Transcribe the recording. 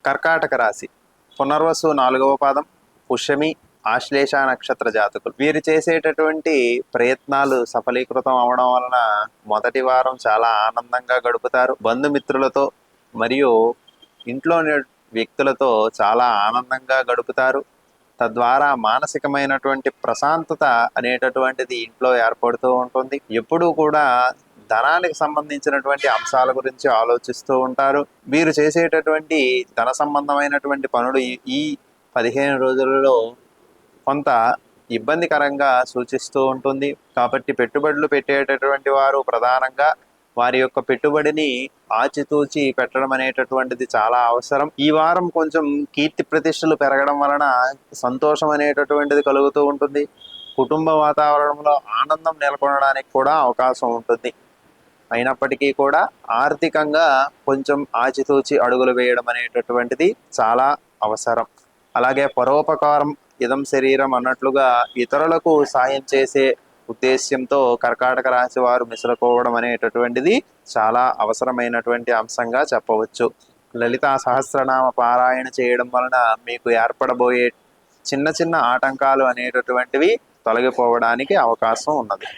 కర్కాటక రాశి పునర్వసు 4వ పాదం, పుష్యమి, ఆశ్లేష నక్షత్ర జాతకులు. వీరు చేసేటటువంటి ప్రయత్నాలు సఫలీకృతం అవడం వలన మొదటి వారం చాలా ఆనందంగా గడుపుతారు. బంధుమిత్రులతో మరియు ఇంట్లోని వ్యక్తులతో చాలా ఆనందంగా గడుపుతారు. తద్వారా మానసికమైనటువంటి ప్రశాంతత అనేటటువంటిది ఇంట్లో ఏర్పడుతూ ఉంటుంది. ఎప్పుడూ కూడా ధనానికి సంబంధించినటువంటి అంశాల గురించి ఆలోచిస్తూ ఉంటారు. వీరు చేసేటటువంటి ధన సంబంధమైనటువంటి పనులు ఈ 15 రోజులలో కొంత ఇబ్బందికరంగా సూచిస్తూ ఉంటుంది. కాబట్టి పెట్టుబడులు పెట్టేటటువంటి వారు ప్రధానంగా వారి యొక్క పెట్టుబడిని ఆచితూచి పెట్టడం అనేటటువంటిది చాలా అవసరం. ఈ వారం కొంచెం కీర్తి ప్రతిష్టలు పెరగడం వలన సంతోషం అనేటటువంటిది కలుగుతూ ఉంటుంది. కుటుంబ వాతావరణంలో ఆనందం నెలకొనడానికి కూడా అవకాశం ఉంటుంది. అయినప్పటికీ కూడా ఆర్థికంగా కొంచెం ఆచితూచి అడుగులు వేయడం అనేటటువంటిది చాలా అవసరం. అలాగే పరోపకారం ఇదం శరీరం అన్నట్లుగా ఇతరులకు సాయం చేసే ఉద్దేశ్యంతో కర్కాటక రాశి వారు మిసలుకోవడం అనేటటువంటిది చాలా అవసరమైనటువంటి అంశంగా చెప్పవచ్చు. లలితా సహస్రనామ పారాయణ చేయడం వలన మీకు ఏర్పడబోయే చిన్న చిన్న ఆటంకాలు అనేటటువంటివి తొలగిపోవడానికి అవకాశం ఉన్నది.